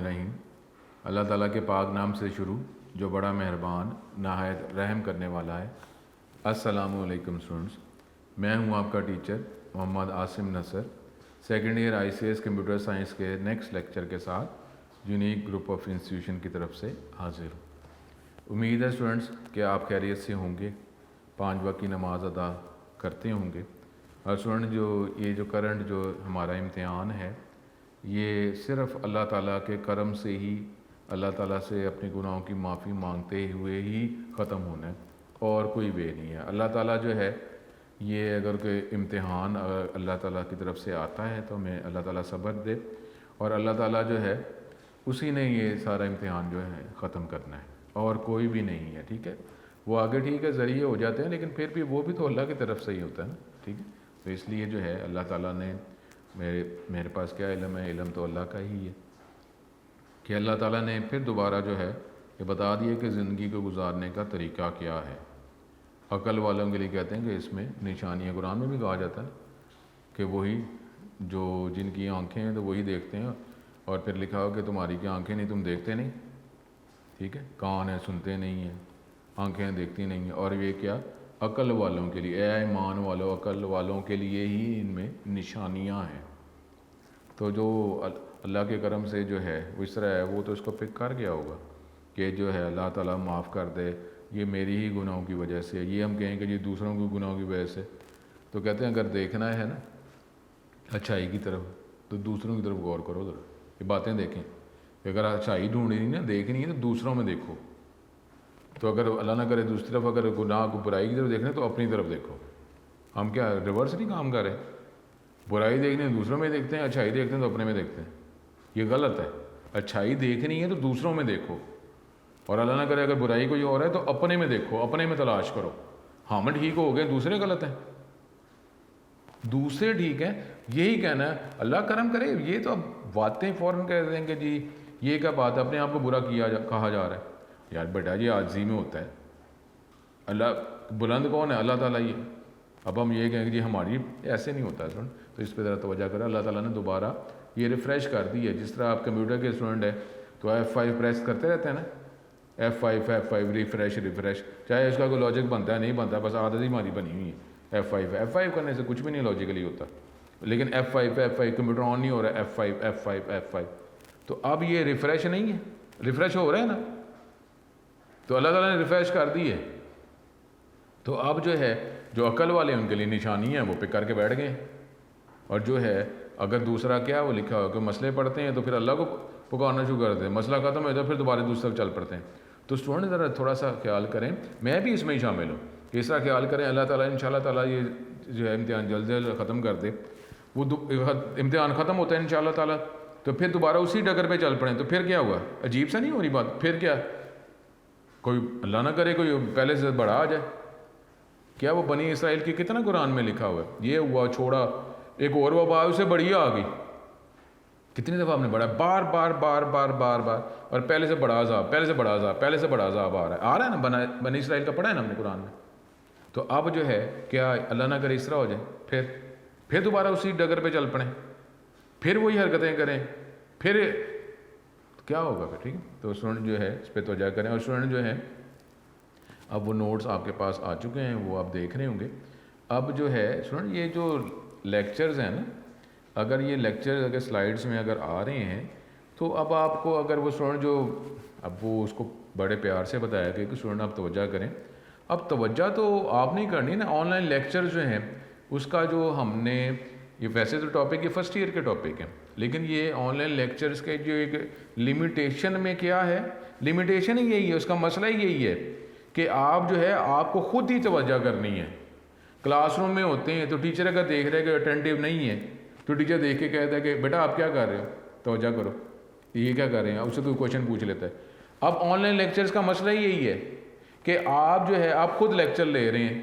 बिस्मिल्लाहिर्रहमानिर्रहीम। अल्लाह ताला के पाक नाम से शुरू जो बड़ा मेहरबान नहायत रहम करने वाला है। अस्सलामु अलैकुम स्टूडेंट्स, मैं हूं आपका teacher Mohammad Asim Nasar, second year ICS computer science के नेक्स्ट लेक्चर के साथ यूनिक ग्रुप ऑफ इंस्टीट्यूशन की तरफ से हाजिर हूँ। उम्मीद है स्टूडेंट्स कि आप खैरियत से होंगे, 5 वक्त की नमाज अदा करते होंगे। और स्टूडेंट जो करंट जो हमारा इम्तिहान है, ये सिर्फ़ अल्लाह ताला के करम से ही, अल्लाह ताला से अपने गुनाहों की माफ़ी मांगते हुए ही ख़त्म होना है, और कोई वे नहीं है। अल्लाह ताला जो है, ये अगर कोई इम्तिहान अल्लाह ताला की तरफ से आता है तो हमें अल्लाह ताला सब्र दे, और अल्लाह ताला जो है उसी ने ये सारा इम्तिहान जो है ख़त्म करना है, और कोई भी नहीं है। ठीक है, वो आगे ठीक है ज़रिए हो जाते हैं, लेकिन फिर भी वो भी तो अल्लाह की तरफ से ही होता है ना। ठीक है, तो इसलिए जो है अल्लाह ताला ने मेरे पास क्या इल्म है, इल्म तो अल्लाह का ही है, कि अल्लाह ताला ने फिर दोबारा जो है ये बता दिया कि ज़िंदगी को गुजारने का तरीक़ा क्या है। अक़ल वालों के लिए कहते हैं कि इसमें निशानियाँ, कुरान में भी कहा जाता है कि वही जो जिनकी आँखें हैं तो वही देखते हैं, और फिर लिखा हो कि तुम्हारी क्या आँखें नहीं, तुम देखते नहीं। ठीक है, कान है सुनते नहीं हैं, आँखें देखती नहीं हैं, और ये क्या अक़ल वालों के लिए, ईमान वालों अक़ल वालों के लिए ही इनमें निशानियाँ हैं। तो जो अल्लाह के करम से जो है वो इस तरह है, वो तो इसको पिक कर गया होगा कि जो है अल्लाह ताला माफ़ कर दे, ये मेरी ही गुनाहों की वजह से। ये हम कहें कि ये दूसरों के गुनाहों की वजह से, तो कहते हैं अगर देखना है ना अच्छाई की तरफ, तो दूसरों की तरफ गौर करो ज़रा, ये बातें देखें। अगर अच्छाई ढूंढनी ना, देखनी है तो दूसरों में देखो। तो अगर अल्लाह ना करे दूसरी तरफ अगर गुनाह को बुराई की तरफ देखना है तो अपनी तरफ देखो। हम क्या रिवर्स नहीं काम कर रहे? बुराई देखने दूसरों में देखते हैं, अच्छाई देखते हैं तो अपने में देखते हैं। ये गलत है। अच्छाई देखनी है तो दूसरों में देखो, और अल्लाह ना करे अगर बुराई कोई और है तो अपने में देखो, अपने में तलाश करो। हम ठीक हो गए, दूसरे गलत हैं, दूसरे ठीक हैं, यही कहना है। अल्लाह करम करे, ये तो अब बातें फ़ौरन कह देंगे जी ये क्या बात है, अपने आप को बुरा कहा जा रहा है। यार बेटा ये आज़ी में होता है। अल्लाह बुलंद कौन है? अल्लाह ताला ही है। अब हम ये कहेंगे जी हमारी, ऐसे नहीं होता सुन। तो इस पर ज़रा तवज्जो करें। अल्लाह ताला ने दोबारा ये रिफ़्रेश कर दी है। जिस तरह आप कंप्यूटर के स्टूडेंट है तो F5 प्रेस करते रहते हैं ना, F5 रिफ़्रेश, चाहे इसका कोई लॉजिक बनता है नहीं बनता, बस आदत ही हमारी बनी हुई है। F5 करने से कुछ भी नहीं लॉजिकली होता, लेकिन F5 कंप्यूटर ऑन नहीं हो रहा है, F5। तो अब ये रिफ़्रेश नहीं है, रिफ़्रेश हो रहा है ना, तो अल्लाह ताला ने रिफ़्रेश कर दी है। तो अब जो है जो अक़ल वाले उनके लिए निशानी है, वो पिक करके बैठ गए। और जो है अगर दूसरा क्या वो लिखा हो कि मसले पढ़ते हैं तो फिर अल्लाह को पुकारना शुरू कर देते हैं, मसला ख़त्म हो जाता है फिर दोबारा दूसरी तरफ चल पड़ते हैं। तो स्टूडेंट ज़रा थोड़ा सा ख्याल करें, मैं भी इसमें ही शामिल हूँ कि इस तरह ख्याल करें। अल्लाह ताला इंशाअल्लाह ताला ये जो है इम्तिहान जल्द से जल्द ख़त्म कर दे। वो इम्तिहान ख़त्म होता है इंशाअल्लाह ताला, तो फिर दोबारा उसी डगर पर चल पड़ें। तो फिर क्या हुआ? अजीब सा नहीं हो रही बात? फिर क्या, कोई अल्लाह ना करे कोई पहले से बड़ा आ जाए। क्या वो बनी इसराइल की कितना कुरान में लिखा हुआ है, ये हुआ छोड़ा, एक और वबा उससे बढ़िया आ गई। कितनी दफ़ा आपने पढ़ा, बार बार, और पहले से बड़ा अज़ाब, पहले से बड़ा अज़ाब आ रहा है ना। बनी इसराइल का पढ़ा है ना हमने कुरान में। तो अब जो है क्या अल्लाह ना करे इस तरह हो जाए, फिर दोबारा उसी डगर पे चल पड़े, फिर वही हरकतें करें, फिर क्या होगा फिर? ठीक है, तो स्टूडेंट जो है इस पर तवज्जो करें। और स्टूडेंट जो है अब वो नोट्स आपके पास आ चुके हैं, वो आप देख रहे होंगे। अब जो है स्टूडेंट ये जो लेक्चर्स हैं ना, अगर ये लेक्चर्स अगर स्लाइड्स में अगर आ रहे हैं तो अब आपको अगर वो स्टूडेंट जो अब वो उसको बड़े प्यार से बताया कि स्टूडेंट आप तवज्जो करें। अब तवज्जो तो आप नहीं करनी ना, ऑनलाइन लेक्चर्स जो हैं उसका जो हमने ये वैसे तो टॉपिक ये फर्स्ट ईयर के टॉपिक हैं, लेकिन ये ऑनलाइन लेक्चर्स के जो एक लिमिटेशन में क्या है, लिमिटेशन ही यही है, उसका मसला ही यही है कि आप जो है आपको ख़ुद ही तवज्जो करनी है। क्लासरूम में होते हैं तो टीचर अगर देख रहे हैं कि अटेंटिव नहीं है तो टीचर देख के कहता है कि बेटा आप क्या कर रहे हो, तवज्जो करो, ये क्या कर रहे हैं, उससे कोई क्वेश्चन पूछ लेता है। अब ऑनलाइन लेक्चर्स का मसला ही यही है कि आप जो है आप खुद लेक्चर ले रहे हैं,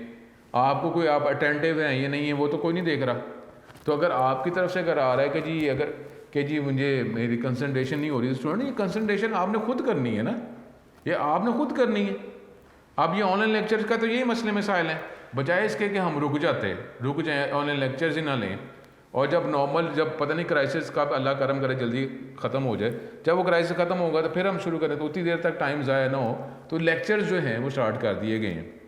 आपको कोई आप अटेंटिव हैं ये नहीं है, वो तो कोई नहीं देख रहा। तो अगर आपकी तरफ से अगर आ रहा है कि जी मुझे मेरी कंसंट्रेशन नहीं हो रही, तो स्टूडेंट ये कंसंट्रेशन आपने खुद करनी है ना, ये आपने खुद करनी है। अब ये ऑनलाइन लेक्चर्स का तो यही मसले मसाइल हैं, बजाय इसके कि हम रुक जाए ऑनलाइन लेक्चर्स ही ना लें और जब नॉर्मल, जब पता नहीं क्राइसिस कब अल्लाह करम करे जल्दी ख़त्म हो जाए, जब वो क्राइसिस ख़त्म होगा तो फिर हम शुरू करें, तो उतनी देर तक टाइम ज़ाया ना हो, तो लेक्चर्स जो हैं वो स्टार्ट कर दिए गए हैं।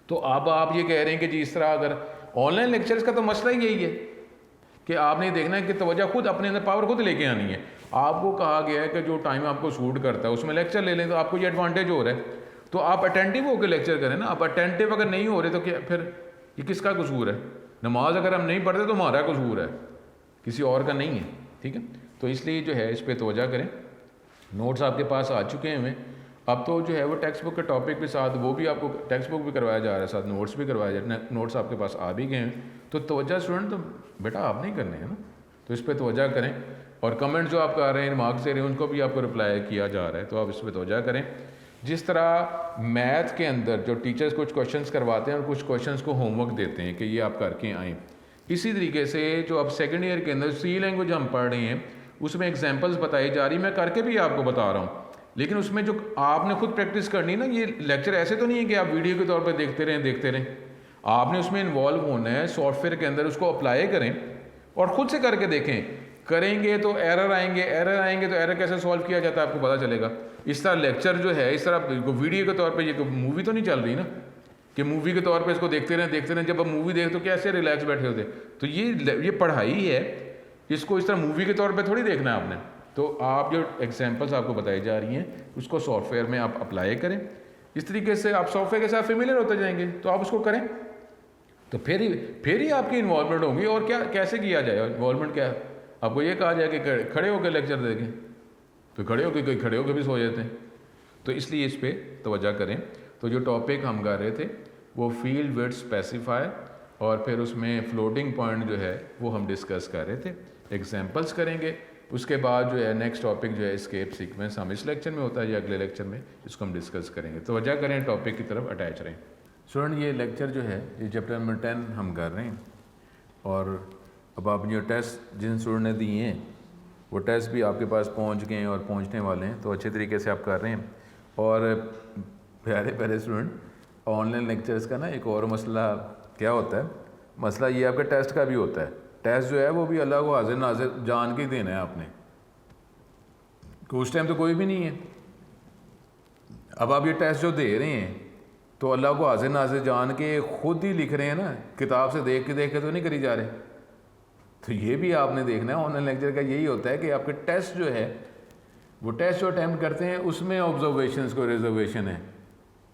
तो अब आप ये कह रहे हैं कि जी इस तरह अगर ऑनलाइन लेक्चर्स का तो मसला ही यही है कि आपने देखना है कि तवज्जो खुद अपने अंदर पावर खुद लेके आनी है। आपको कहा गया है कि जो टाइम आपको सूट करता है उसमें लेक्चर ले लें, तो आपको ये एडवांटेज हो रहा है, तो आप अटेंटिव होकर लेक्चर करें ना। आप अटेंटिव अगर नहीं हो रहे तो क्या फिर ये किसका कसूर है? नमाज अगर हम नहीं पढ़ते तो हमारा कसूर है, किसी और का नहीं है। ठीक है, तो इसलिए जो है इस पर तवज्जो करें। नोट्स आपके पास आ चुके हैं। अब तो जो है वो टेक्स्ट बुक के टॉपिक के साथ वो भी आपको टेक्स्ट बुक भी करवाया जा रहा है, साथ नोट्स भी करवाया जा रहा है। नोट्स आपके पास आ भी गए हैं, तो तवज्जो स्टूडेंट तो बेटा आप नहीं करने हैं ना, तो इस पर तवज्जो करें। और कमेंट जो आप कर रहे हैं, मार्क्स दे रहे हैं, उनको भी आपको रिप्लाई किया जा रहा है, तो आप इस पर तवज्जो करें। जिस तरह मैथ के अंदर जो टीचर्स कुछ क्वेश्चंस करवाते हैं और कुछ क्वेश्चंस को होमवर्क देते हैं कि ये आप करके आएँ, इसी तरीके से जो अब सेकेंड ईयर के अंदर सी लैंग्वेज हम पढ़ रहे हैं उसमें एग्जांपल्स बताई जा रही, मैं करके भी आपको बता रहा हूँ, लेकिन उसमें जो आपने खुद प्रैक्टिस करनी ना, ये लेक्चर ऐसे तो नहीं है कि आप वीडियो के तौर पर देखते रहें। आपने उसमें इन्वॉल्व होना है, सॉफ्टवेयर के अंदर उसको अप्लाई करें और ख़ुद से करके देखें। करेंगे तो एरर आएंगे तो एरर कैसे सॉल्व किया जाता है आपको पता चलेगा। इस तरह लेक्चर जो है, इस तरह वीडियो के तौर पे, ये मूवी तो नहीं चल रही ना कि मूवी के तौर पे इसको देखते रहें। जब आप मूवी देखते तो कैसे रिलैक्स बैठे होते, तो ये पढ़ाई है, इसको इस तरह मूवी के तौर पे थोड़ी देखना है आपने। तो आप जो एग्जांपल्स आपको बताई जा रही हैं उसको सॉफ्टवेयर में आप अप्लाई करें। इस तरीके से आप सॉफ्टवेयर के साथ फेमिलियर होते जाएंगे, तो आप उसको करें, तो फिर ही आपकी इन्वॉल्वमेंट होगी। और क्या कैसे किया जाए इन्वॉल्वमेंट? क्या आपको ये कहा जाए कि खड़े होकर लेक्चर देखें, तो खड़े होकर भी सो जाते हैं। तो इसलिए इस पर तवज्जो करें। तो जो टॉपिक हम कर रहे थे वो फील्ड विड्थ स्पेसिफायर, और फिर उसमें फ्लोटिंग पॉइंट जो है वो हम डिस्कस कर रहे थे, एग्जांपल्स करेंगे। उसके बाद जो है नेक्स्ट टॉपिक जो है एस्केप सीक्वेंस, हम इस लेक्चर में होता है या अगले लेक्चर में इसको हम डिस्कस करेंगे। तवज्जो करें, टॉपिक की तरफ अटैच रहें। स्टूडेंट ये लेक्चर जो है ये चैप्टर नंबर 10 हम कर रहे हैं, और अब आप जो टेस्ट जिन स्टूडेंट ने दिए हैं वो टेस्ट भी आपके पास पहुंच गए हैं और पहुंचने वाले हैं, तो अच्छे तरीके से आप कर रहे हैं। और प्यारे स्टूडेंट, ऑनलाइन लेक्चर्स का ना एक और मसला क्या होता है, मसला ये आपका टेस्ट का भी होता है। टेस्ट जो है वो भी अल्लाह को हाजिर नाजिर जान के ही देना है आपने, उस टाइम तो कोई भी नहीं है। अब आप ये टेस्ट जो दे रहे हैं तो अल्लाह को हाजिर नाजिर जान के खुद ही लिख रहे हैं ना, किताब से देख के तो नहीं करी जा रहे। तो ये भी आपने देखना है, ऑनलाइन लेक्चर का यही होता है कि आपके टेस्ट जो है वो टेस्ट जो अटैम्प्ट करते हैं उसमें ऑब्जर्वेशंस को रिजर्वेशन है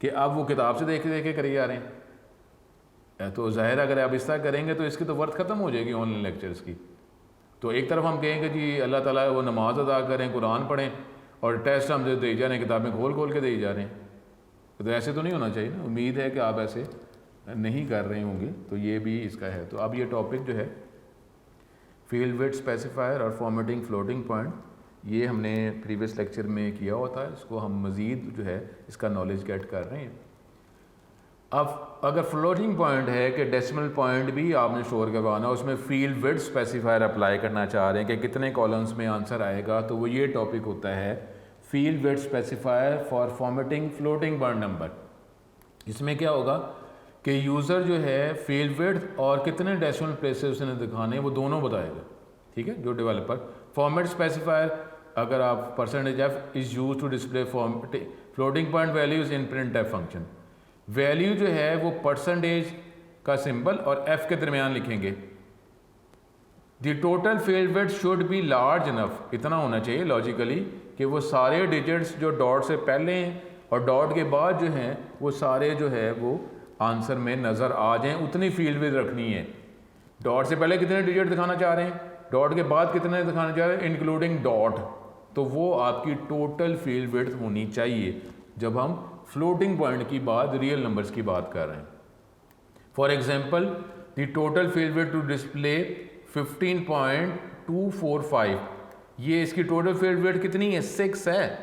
कि आप वो किताब से देख के करे जा रहे हैं। तो ज़ाहिर अगर आप इस तरह करेंगे तो इसकी तो वर्थ ख़त्म हो जाएगी ऑनलाइन लेक्चर्स की। तो एक तरफ हम कहेंगे जी अल्लाह ताला वो नमाज अदा करें, कुरान पढ़ें, और टेस्ट हम जो दे जा रहे हैं किताबें खोल के दे जा रहे हैं, तो ऐसे तो नहीं होना चाहिए ना। उम्मीद है कि आप ऐसे नहीं कर रहे होंगे, तो ये भी इसका है। तो अब ये टॉपिक जो है फील्ड विड्थ स्पेसिफायर और फॉर्मेटिंग फ्लोटिंग पॉइंट, ये हमने प्रीवियस लेक्चर में किया होता है, इसको हम मज़ीद जो है इसका नॉलेज गेट कर रहे हैं। अब अगर फ्लोटिंग पॉइंट है कि डेसिमल पॉइंट भी आपने स्टोर करवाना, उसमें फील्ड विड्थ स्पेसिफायर अप्लाई करना चाह रहे हैं कि कितने कॉलम्स में आंसर आएगा, तो वो ये टॉपिक होता है field width specifier for formatting floating point number. इसमें क्या होगा कि यूज़र जो है फील्ड विड्थ और कितने डेसिमल प्लेसेस उसने दिखाने वो दोनों बताएगा, ठीक है, जो डेवलपर। फॉर्मेट स्पेसिफायर, अगर आप %f is use to display floating point values in print F function, value जो है वो परसेंटेज का सिंबल और f के दरमियान लिखेंगे। The total field width should be large enough, इतना होना चाहिए लॉजिकली कि वो सारे डिजिट्स जो डॉट से पहले हैं और डॉट के बाद जो हैं वो सारे जो है वो आंसर में नज़र आ जाएं, उतनी फील्ड विड्थ रखनी है। डॉट से पहले कितने डिजिट दिखाना चाह रहे हैं, डॉट के बाद कितने दिखाना चाह रहे हैं, इंक्लूडिंग डॉट, तो वो आपकी टोटल फील्ड विड्थ होनी चाहिए जब हम फ्लोटिंग पॉइंट की बात, रियल नंबर्स की बात कर रहे हैं। For example the total field width to display 15.245, ये इसकी टोटल फील्ड विड्थ कितनी है, 6 है।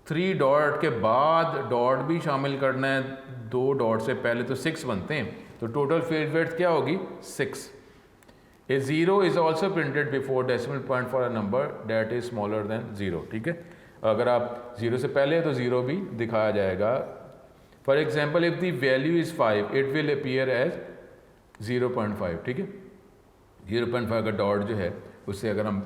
3 डॉट के बाद डॉट भी शामिल करना है, 2 डॉट से पहले तो 6 बनते हैं, तो टोटल फील्ड विड्थ क्या होगी, 6। ए 0 is also printed before decimal point for a number that is smaller than 0, ठीक है। अगर आप 0 से पहले तो 0 भी दिखाया जाएगा। For example if the value is 5 it will appear as 0.5, ठीक है। 0.5 का डॉट जो है उससे अगर हम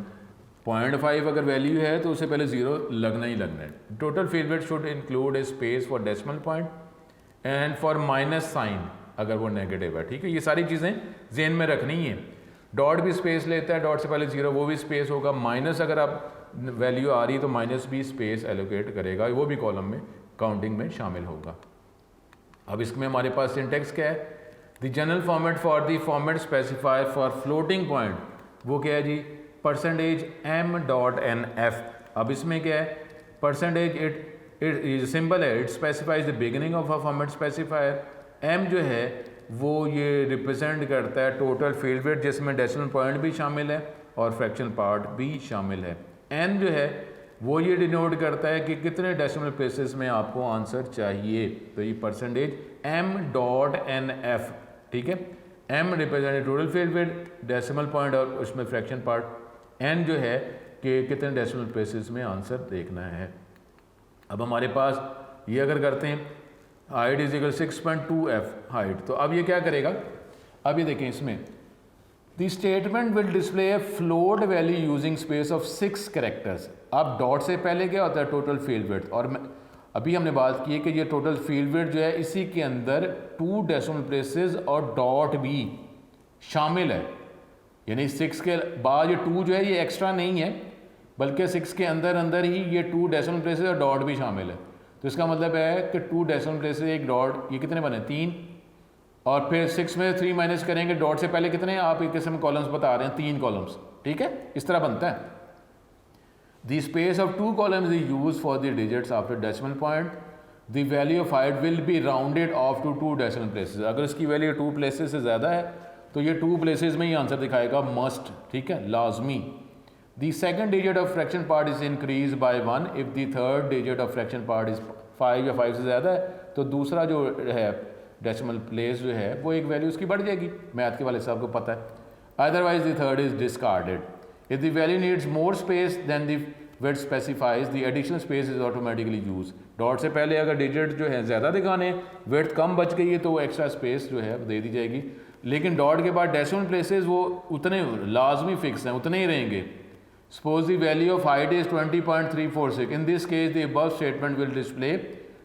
0.5 अगर वैल्यू है तो उससे पहले 0 लगना ही लगना है। Total field width should include a space for decimal point and for minus sign अगर वो नेगेटिव है। ठीक है, ये सारी चीज़ें जेन में रखनी है। डॉट भी स्पेस लेता है, डॉट से पहले 0 वो भी स्पेस होगा, माइनस अगर आप वैल्यू आ रही है तो माइनस भी स्पेस एलोकेट करेगा, वो भी कॉलम में काउंटिंग में शामिल होगा। अब इसमें हमारे पास सिंटेक्स क्या है, the general format for the format specifier for floating point, वो क्या है जी, परसेंटेज m.nf। अब इसमें क्या है, परसेंटेज इट सिंबल है, it specifies the beginning of a format specifier. m जो है वो ये रिप्रेजेंट करता है टोटल फील्ड विड्थ जिसमें डेसिमल पॉइंट भी शामिल है और फ्रैक्शन पार्ट भी शामिल है। n जो है वो ये डिनोट करता है कि कितने डेसिमल प्लेसेस में आपको आंसर चाहिए, तो ये परसेंटेज m.nf। ठीक है, m represent total field width, decimal point और उसमें फ्रैक्शन पार्ट, n जो है कि कितने डेसिमल प्लेसेस में आंसर देखना है। अब हमारे पास ये अगर करते हैं height is equal 6.2f height, तो अब ये क्या करेगा, अब ये देखें इसमें the statement will display A float value using space of 6 characters. अब डॉट से पहले क्या होता है, टोटल फील्ड विड्थ, और अभी हमने बात की है कि ये टोटल फील्ड विड्थ जो है इसी के अंदर 2 डेसिमल प्लेसेस और डॉट भी शामिल है, यानी 6 के बाद ये 2 जो है ये एक्स्ट्रा नहीं है, बल्कि 6 के अंदर अंदर ही ये 2 डेसिमल प्लेसेस और डॉट भी शामिल है। तो इसका मतलब है कि 2 डेसिमल प्लेसेस एक डॉट, ये कितने बने 3, और फिर 6 में 3 माइनस करेंगे, डॉट से पहले कितने, आप एक किस्म कॉलम्स बता रहे हैं 3 कॉलम्स। ठीक है, इस तरह बनता है। The space of 2 columns is use for the digits after decimal point, the value of height will be rounded off to 2 decimal places. अगर इसकी वैल्यू 2 प्लेसेस से ज़्यादा है तो ये 2 प्लेसेस में ही आंसर दिखाएगा, मस्ट। ठीक है, लाजमी। The second digit of fraction part is increase by 1 if the third digit of fraction part is 5 या 5 से ज़्यादा है तो दूसरा जो है डेसिमल प्लेस जो है वो एक वैल्यू उसकी बढ़ जाएगी, मैथ के वाले साहब को पता है। Otherwise the third is discarded. If the value needs more space then the width specifies the additional space is automatically use. Dot से पहले अगर डिजिट जो है ज़्यादा दिखाने, विड्थ कम बच गई है तो वो एक्स्ट्रा स्पेस जो है दे दी जाएगी, लेकिन डॉट के बाद डेसिमल प्लेसेस वो उतने लाजमी फिक्स हैं, उतने ही रहेंगे। Suppose the value of height is 20.346. In this case, the above statement will display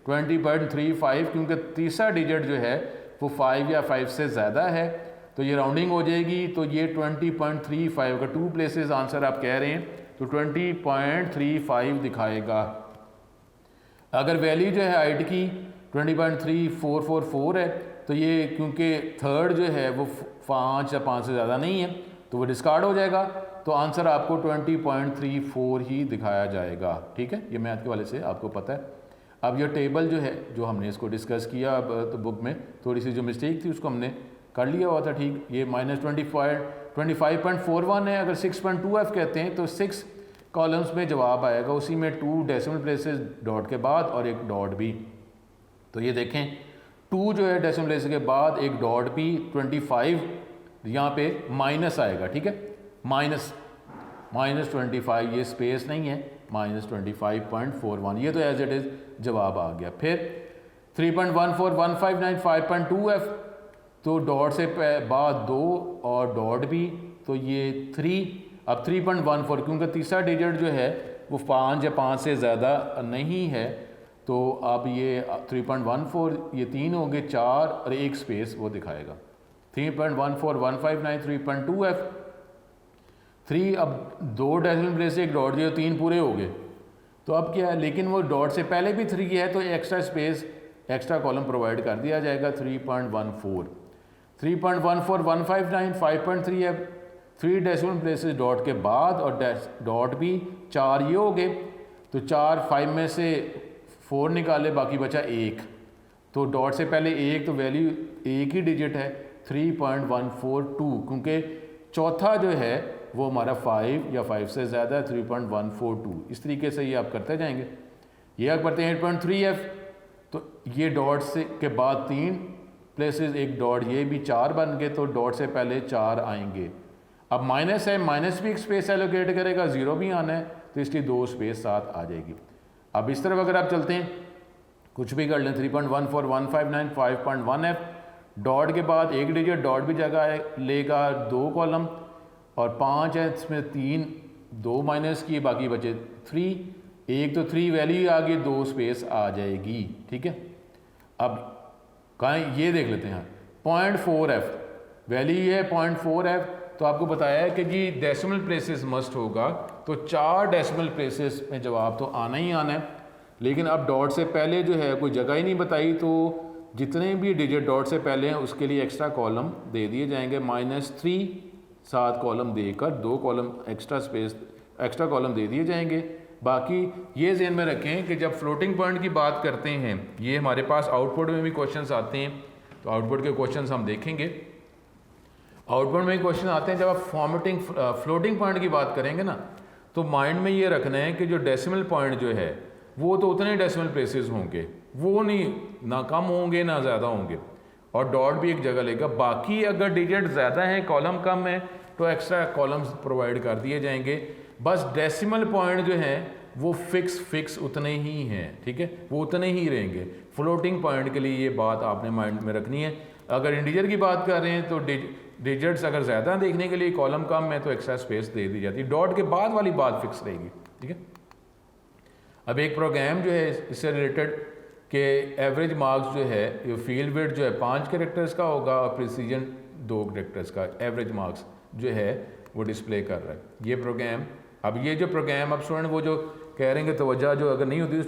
20.35 क्योंकि तीसरा डिजिट जो है वो 5 या 5 से ज़्यादा है तो ये राउंडिंग हो जाएगी, तो ये 20.35 का 2 प्लेसेस आंसर आप कह रहे हैं तो 20.35 दिखाएगा। अगर वैल्यू जो है हाइट की 20.3444 है तो ये क्योंकि थर्ड जो है वो 5 या 5 से ज़्यादा नहीं है तो वो डिस्कार्ड हो जाएगा, तो आंसर आपको 20.34 ही दिखाया जाएगा। ठीक है, ये मैथ के वाले से आपको पता है। अब ये टेबल जो है जो हमने इसको डिस्कस किया, अब तो बुक में थोड़ी सी जो मिस्टेक थी उसको हमने कर लिया हुआ था। ठीक, ये -25.41 है, अगर 6.2f कहते हैं तो 6 कॉलम्स में जवाब आएगा, उसी में 2 डेसिमल प्लेसेस डॉट के बाद और एक डॉट भी। तो ये देखें 2 जो है डेसिमल प्लेसेस के बाद एक डॉट भी, 25 यहाँ पे माइनस आएगा। ठीक है, -25 ये स्पेस नहीं है, -25.41 ये तो एज इट इज़ जवाब आ गया। फिर 3.14159 5.2f तो डॉट से बाद 2 और डॉट भी, तो ये 3। अब 3.14 क्योंकि तीसरा डिजिट जो है वो 5 या 5 से ज़्यादा नहीं है तो अब ये 3.14 ये 3 हो गए, 4 और एक स्पेस वो दिखाएगा। 3.14159 3.2f 3, अब 2 डेसिमल प्लेस से एक डॉट दिया, 3 पूरे हो गए। तो अब क्या है, लेकिन वो डॉट से पहले भी 3 है तो extra space extra column provide कर दिया जाएगा 3.14 3.14159 5.3 है, 3 डेसिमल प्लेसेस डॉट के बाद और डॉट भी 4 ये हो गए, तो 4 5 में से 4 निकाले बाकी बचा 1, तो डॉट से पहले 1 तो वैल्यू एक ही डिजिट है 3.142 क्योंकि चौथा जो है वो हमारा 5 या 5 से ज़्यादा है 3.142। इस तरीके से ये आप करते जाएंगे। ये आप करते हैं 8.3f तो ये डॉट से के बाद 3 प्लेसेस एक डॉट, ये भी 4 बन गए तो डॉट से पहले 4 आएंगे। अब माइनस है, माइनस भी एक स्पेस एलोकेट करेगा, 0 भी आना है तो इसकी 2 स्पेस साथ आ जाएगी। अब इस तरफ अगर आप चलते हैं कुछ भी कर लें 3.14159 5.1f डॉट के बाद एक डिजिट डॉट भी जगह लेगा 2 कॉलम और 5 है, इसमें 3 2 माइनस किए, बाकी बचे 3, एक तो 3 वैल्यू आ गई, 2 स्पेस आ जाएगी। ठीक है, अब कहाँ ये देख लेते हैं 0.4f वैल्यू है 0.4f। तो आपको बताया है कि जी डेसिमल प्लेसेस मस्ट होगा, तो 4 डेसिमल प्लेसेस में जवाब तो आना ही आना है। लेकिन अब डॉट से पहले जो है कोई जगह ही नहीं बताई, तो जितने भी डिजिट डॉट से पहले हैं उसके लिए एक्स्ट्रा कॉलम दे दिए जाएंगे, -3 7 कॉलम देकर 2 कॉलम एक्स्ट्रा कॉलम दे दिए जाएंगे। बाकी ये ज़हन में रखें कि जब फ्लोटिंग पॉइंट की बात करते हैं, ये हमारे पास आउटपुट में भी क्वेश्चंस आते हैं, तो आउटपुट के क्वेश्चंस हम देखेंगे। आउटपुट में क्वेश्चन आते हैं जब आप फ्लोटिंग पॉइंट की बात करेंगे ना, तो माइंड में ये रखना है कि जो डेसिमल पॉइंट जो है वो तो उतने डेसिमल प्लेसेस होंगे, वो नहीं ना कम होंगे ना ज़्यादा होंगे, और डॉट भी एक जगह लेगा। बाकी अगर डिजिट ज़्यादा है कॉलम कम है तो एक्स्ट्रा कॉलम्स प्रोवाइड कर दिए जाएंगे। बस डेसिमल पॉइंट जो है वो फिक्स उतने ही हैं। ठीक है, वो उतने ही रहेंगे। फ्लोटिंग पॉइंट के लिए ये बात आपने माइंड में रखनी है। अगर इंटीजर की बात कर रहे हैं तो डिजिट्स अगर ज़्यादा देखने के लिए कॉलम कम है तो एक्स्ट्रा स्पेस दे दी जाती है। डॉट के बाद वाली बात फिक्स रहेगी। ठीक है, अब एक प्रोग्राम जो है इससे रिलेटेड कि एवरेज मार्क्स जो है ये फील्ड विड्थ जो है 5 कैरेक्टर्स का होगा और प्रिसीजन 2 कैरेक्टर्स का एवरेज मार्क्स जो है वो डिस्प्ले कर रहा है ये प्रोग्राम। अब ये जो प्रोग्राम अब स्टूडेंट वो जो कह रहे हैं कि तवज्जो जो अगर नहीं होती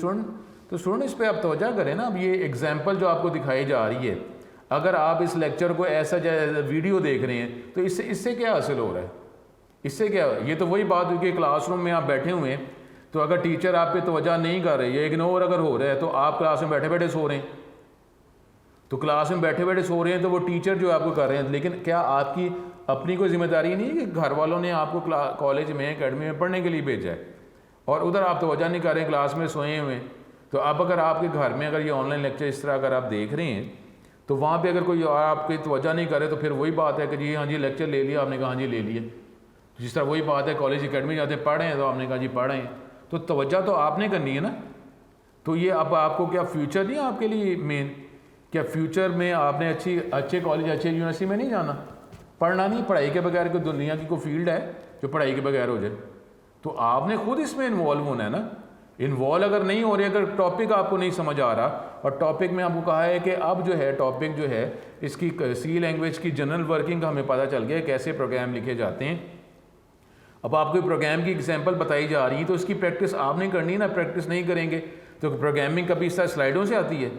तो स्टूडेंट इस पर आप तवज्जो करें ना। अब ये एग्जाम्पल जो आपको दिखाई जा रही है, अगर आप इस लेक्चर को ऐसा वीडियो देख रहे हैं तो इससे क्या हासिल हो रहा है? इससे क्या, ये तो वही बात हुई कि क्लासरूम में आप बैठे हुए हैं, तो अगर टीचर आप पे तवज्जो नहीं कर रही है, इग्नोर अगर हो रहा है, तो आप क्लास में बैठे बैठे सो रहे हैं। तो क्लास में बैठे बैठे सो रहे हैं तो वो टीचर जो आपको कर रहे हैं, लेकिन क्या आपकी अपनी कोई जिम्मेदारी नहीं है कि घर वालों ने आपको कॉलेज में अकेडमी में पढ़ने के लिए भेजा है और उधर आप तवज्जो नहीं कर रहे हैं, क्लास में सोए हुए हैं। तो अब अगर आपके घर में अगर ये ऑनलाइन लेक्चर इस तरह अगर आप देख रहे हैं तो वहाँ पे अगर कोई आपकी तवज्जो नहीं करे तो फिर वही बात है कि जी हाँ जी लेक्चर ले लिया, आपने कहा हाँ जी ले लिए। जिस तरह वही बात है कॉलेज अकेडमी जाते पढ़ रहे हैं तो आपने कहा जी पढ़ रहे हैं, तो तवज्जो तो आपने करनी है ना। तो ये अब आपको क्या फ्यूचर नहीं आपके लिए मेन, क्या फ्यूचर में आपने अच्छे कॉलेज अच्छे यूनिवर्सिटी में नहीं जाना? पढ़ना नहीं, पढ़ाई के बगैर कोई दुनिया की कोई फील्ड है जो पढ़ाई के बगैर हो जाए? तो आपने खुद इसमें इन्वॉल्व होना है ना। इन्वॉल्व अगर नहीं हो रहे, अगर टॉपिक आपको नहीं समझ आ रहा, और टॉपिक में आपको कहा है कि अब जो है टॉपिक जो है इसकी सी लैंग्वेज की जनरल वर्किंग का हमें पता चल गया कैसे प्रोग्राम लिखे जाते हैं। अब आपको प्रोग्राम की एग्जांपल बताई जा रही है तो इसकी प्रैक्टिस आपने करनी है ना। प्रैक्टिस नहीं करेंगे तो प्रोग्रामिंग कभी इस तरह स्लाइडों से आती है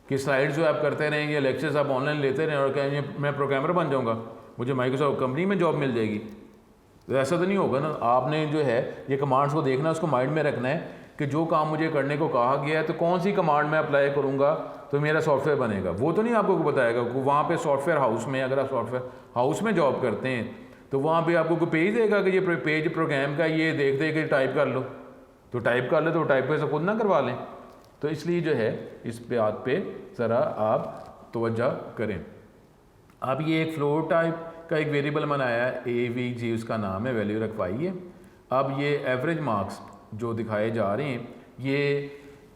कि स्लाइड जो आप करते रहें या लेक्चर्स आप ऑनलाइन लेते रहें और कहेंगे मैं प्रोग्रामर बन जाऊँगा, मुझे माइक्रोसॉफ्ट कंपनी में जॉब मिल जाएगी। तो ऐसा तो नहीं होगा ना। आपने जो है ये कमांड्स को देखना, उसको माइंड में रखना है कि जो काम मुझे करने को कहा गया है तो कौन सी कमांड मैं अप्लाई करूँगा तो मेरा सॉफ्टवेयर बनेगा। वो तो नहीं आपको बताएगा। वहाँ पे सॉफ्टवेयर हाउस में, अगर आप सॉफ्टवेयर हाउस में जॉब करते हैं तो वहाँ पे आपको कोई पेज देगा कि ये पेज प्रोग्राम का, ये देख दे के टाइप कर लो, तो टाइप कर ले, तो टाइप पे खुद ना करवा लें। तो इसलिए जो है इस बात पे ज़रा आप तवज्जो करें। अब ये एक फ्लोट टाइप का एक वेरिएबल बनाया है, AVG उसका नाम है, वैल्यू रखवाई है। अब ये एवरेज मार्क्स जो दिखाए जा रहे हैं ये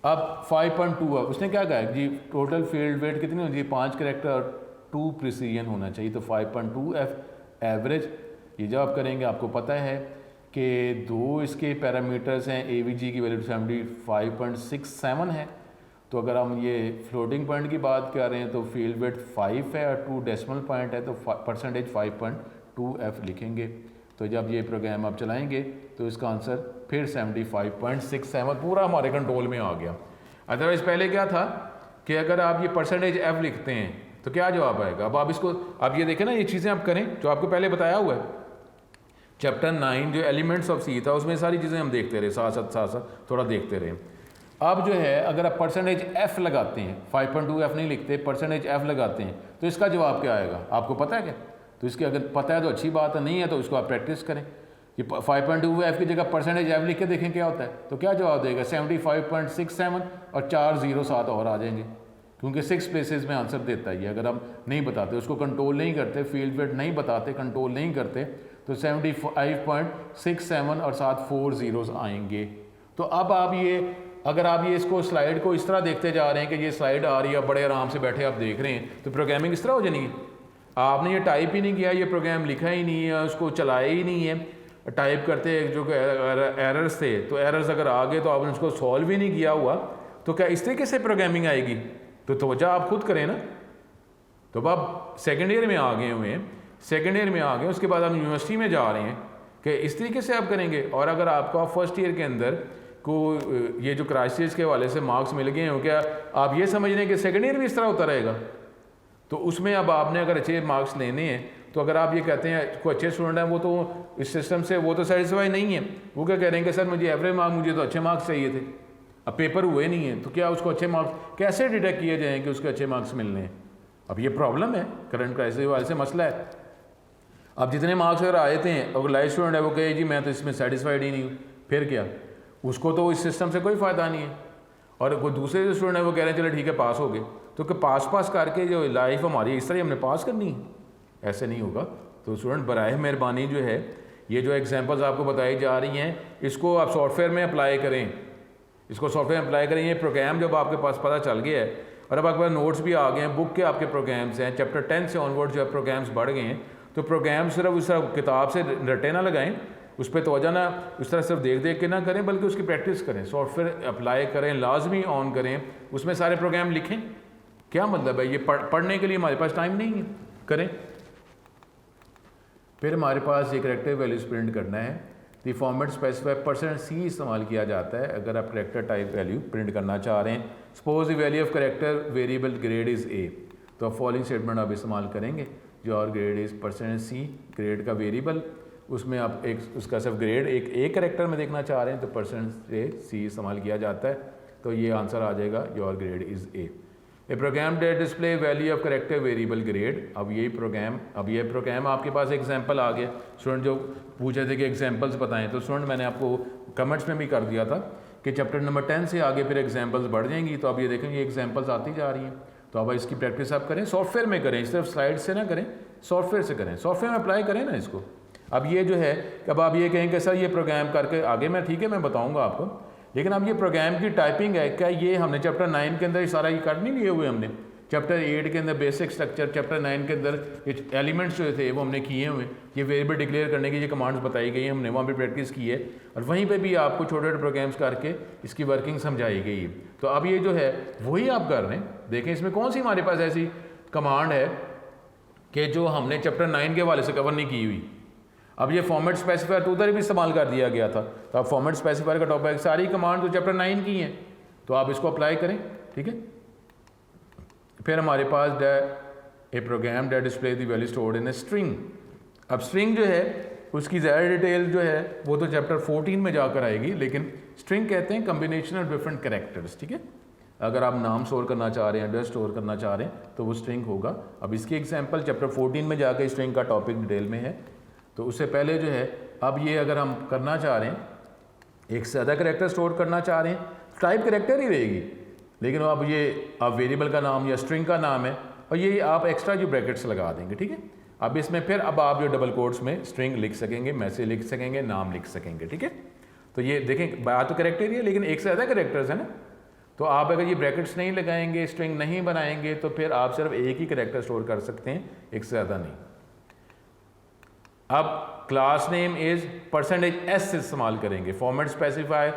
अब 5.2 है। उसने क्या कहा है जी टोटल फील्ड वेट कितनी होनी चाहिए? 5 कैरेक्टर और 2 प्रिसीजन होना चाहिए। तो 5.2F एवरेज ये जब आप करेंगे आपको पता है कि 2 इसके पैरामीटर्स हैं। AVG की वैल्यू 75.67 है। तो अगर हम ये फ्लोटिंग पॉइंट की बात कर रहे हैं तो फील्ड वेट 5 है और 2 डेसिमल पॉइंट है, तो परसेंटेज 5.2F लिखेंगे। तो जब ये प्रोग्राम आप चलाएंगे तो इसका आंसर फिर 75.67 पूरा हमारे कंट्रोल में आ गया। अदरवाइज़ पहले क्या था कि अगर आप ये परसेंटेज F लिखते हैं तो क्या जवाब आएगा? अब आप इसको अब ये देखें ना, ये चीज़ें आप करें जो आपको पहले बताया हुआ है। चैप्टर 9 जो एलिमेंट्स ऑफ सी था उसमें सारी चीज़ें हम देखते रहे, साथ साथ थोड़ा देखते रहे। अब जो है अगर आप परसेंटेज F लगाते हैं, 5.2F नहीं लिखते, परसेंटेज F लगाते हैं तो इसका जवाब क्या आएगा? आपको पता है क्या? तो इसके अगर पता है तो अच्छी बात है, नहीं है तो इसको आप प्रैक्टिस करें। ये 5.2F की जगह परसेंटेज F लिख के देखें क्या होता है। तो क्या जवाब देगा? 75.67 और 4 0 7 और आ जाएंगे, क्योंकि 6 प्लेसेस में आंसर देता है ये। अगर हम नहीं बताते, उसको कंट्रोल नहीं करते, फील्ड वेट नहीं बताते, कंट्रोल नहीं करते, तो 75.67 और साथ 4 zeros आएंगे। तो अब आप ये अगर आप ये इसको स्लाइड को इस तरह देखते जा रहे हैं कि ये स्लाइड आ रही है, बड़े आराम से बैठे आप देख रहे हैं, तो प्रोग्रामिंग इस तरह हो जाएगी। आपने ये टाइप ही नहीं किया, ये प्रोग्राम लिखा ही नहीं है, उसको चलाया ही नहीं है, टाइप करते जो एरर्स थे, तो एरर्स अगर आ गए तो आपने उसको सॉल्व ही नहीं किया हुआ, तो क्या इस तरीके से प्रोग्रामिंग आएगी? तो तवज्जो आप खुद करें ना। तो अब आप सेकेंड ईयर में आ गए हुए हैं, सेकेंड ईयर में आ गए, उसके बाद आप यूनिवर्सिटी में जा रहे हैं कि इस तरीके से आप करेंगे। और अगर आपको फर्स्ट ईयर के अंदर को ये जो क्राइसिस के हवाले से मार्क्स मिल गए हो, क्या आप ये समझ रहे हैं कि सेकेंड ईयर भी इस तरह होता रहेगा? तो उसमें अब आपने अगर अच्छे मार्क्स लेने हैं, तो अगर आप ये कहते हैं कोई अच्छे स्टूडेंट हैं, वो तो इस सिस्टम से वो तो सेटिस्फाई नहीं है, वो क्या कह रहे हैं कि सर मुझे एवरेज मार्क्स, मुझे तो अच्छे मार्क्स चाहिए थे, अब पेपर हुए नहीं हैं, तो क्या उसको अच्छे मार्क्स कैसे डिटेक्ट किए जाएँ कि उसके अच्छे मार्क्स मिलने हैं? अब ये प्रॉब्लम है, करंट क्राइसिस वाले से मसला है। अब जितने मार्क्स अगर आए थे, अगर लाइफ स्टूडेंट है वो कहे जी मैं तो इसमें सेटिस्फाइड ही नहीं हूँ, फिर क्या? उसको तो इस सिस्टम से कोई फ़ायदा नहीं है। और कोई दूसरे जो स्टूडेंट है वो कह रहे हैं चलो ठीक है पास हो गए, तो कि पास करके जो लाइफ हमारी इस तरह हमने पास करनी है, ऐसे नहीं होगा। तो स्टूडेंट बराए मेहरबानी जो है ये जो एग्जांपल्स आपको बताई जा रही हैं, इसको आप सॉफ्टवेयर में अप्लाई करें, इसको सॉफ्टवेयर में अप्लाई करें। ये प्रोग्राम जब आपके पास पता चल गया है और अब आपके पास नोट्स भी आ गए हैं, बुक के आपके प्रोग्राम्स हैं, चैप्टर 10 से ऑनवर्ड जो है प्रोग्राम्स बढ़ गए हैं, तो प्रोग्राम सिर्फ उस किताब से रटे ना लगाएं, उस पर तवज्जो ना उस तरह सिर्फ देख देख के ना करें, बल्कि उसकी प्रैक्टिस करें, सॉफ्टवेयर अप्लाई करें, लाजमी ऑन करें, उसमें सारे प्रोग्राम लिखें। क्या मतलब है? ये पढ़ने के लिए हमारे पास टाइम नहीं है, करें। फिर हमारे पास ये करैक्टर वैल्यूज प्रिंट करना है। द फॉर्मेट स्पेसिफाई %C इस्तेमाल किया जाता है अगर आप करैक्टर टाइप वैल्यू प्रिंट करना चाह रहे हैं। Suppose the value of character variable grade is A, तो आप फॉलोइंग स्टेटमेंट आप इस्तेमाल करेंगे, जो और ग्रेड इज़ %C, ग्रेड का वेरिएबल, उसमें आप एक उसका सिर्फ ग्रेड एक करैक्टर में देखना चाह रहे हैं तो %C इस्तेमाल किया जाता है। तो ये आंसर आ जाएगा your grade is A। A program that display value of character variable grade. अब ये प्रोग्राम आपके पास एग्जांपल आ गया। स्टूडेंट जो पूछे थे कि एग्जांपल्स बताएं, तो स्टूडेंट मैंने आपको कमेंट्स में भी कर दिया था कि चैप्टर नंबर 10 से आगे फिर एग्जांपल्स बढ़ जाएंगी। तो अब ये देखेंगे एग्जांपल्स आती जा रही हैं, तो अब इसकी प्रैक्टिस आप करें, सॉफ्टवेयर में करें, सिर्फ स्लाइड से ना करें, सॉफ्टवेयर से करें, सॉफ्टवेयर में अप्लाई करें ना इसको। अब ये जो है, अब आप ये कहें कि सर ये प्रोग्राम करके आगे मैं ठीक है मैं बताऊंगा आपको, लेकिन अब ये प्रोग्राम की टाइपिंग है, क्या ये हमने चैप्टर 9 के अंदर ये सारा ये कर नहीं लिए हुए हमने? चैप्टर 8 के अंदर बेसिक स्ट्रक्चर, चैप्टर 9 के अंदर ये एलिमेंट्स जो थे वो हमने किए हुए, ये वेरिएबल डिक्लेयर करने की ये कमांड्स बताई गई हैं, हमने वहाँ पे प्रैक्टिस की है, और वहीं पे भी आपको छोटे छोटे प्रोग्राम्स करके इसकी वर्किंग समझाई गई है। तो अब ये जो है वही आप कर रहे हैं। देखें इसमें कौन सी हमारे पास ऐसी कमांड है कि जो हमने चैप्टर 9 के हवाले से कवर नहीं की हुई। अब ये फॉर्मेट स्पेसिफायर तो उधर भी इस्तेमाल कर दिया गया था, तो अब फॉर्मेट स्पेसिफायर का टॉपिक सारी कमांड तो चैप्टर 9 की हैं, तो आप इसको अप्लाई करें, ठीक है। फिर हमारे पास a program that display the value stored in a string. अब स्ट्रिंग जो है उसकी ज़्यादा डिटेल जो है वो तो चैप्टर 14 में जाकर आएगी, लेकिन स्ट्रिंग कहते हैं कम्बिनेशन ऑफ डिफरेंट कैरेक्टर्स, ठीक है। अगर आप नाम स्टोर करना चाह रहे हैं, एड्रेस स्टोर करना चाह रहे हैं, तो वो स्ट्रिंग होगा। अब इसकी एग्जांपल चैप्टर 14 में जाकर स्ट्रिंग का टॉपिक डिटेल में है। तो उससे पहले जो है, अब ये अगर हम करना चाह रहे हैं, एक से ज़्यादा करैक्टर स्टोर करना चाह रहे हैं, टाइप करैक्टर ही रहेगी, लेकिन अब ये आप वेरिएबल का नाम या स्ट्रिंग का नाम है, और ये आप एक्स्ट्रा जो ब्रैकेट्स लगा देंगे, ठीक है। अब इसमें फिर अब आप जो डबल कोट्स में स्ट्रिंग लिख सकेंगे, मैसेज लिख सकेंगे, नाम लिख सकेंगे, ठीक है। तो ये देखें बात तो करैक्टर ही है, लेकिन एक से ज़्यादा करैक्टर्स है ना, तो आप अगर ये ब्रैकेट्स नहीं लगाएंगे, स्ट्रिंग नहीं बनाएंगे, तो फिर आप सिर्फ एक ही करैक्टर स्टोर कर सकते हैं, एक से ज़्यादा नहीं। अब क्लास नेम इज %S इस्तेमाल करेंगे। फॉर्मेट स्पेसिफाई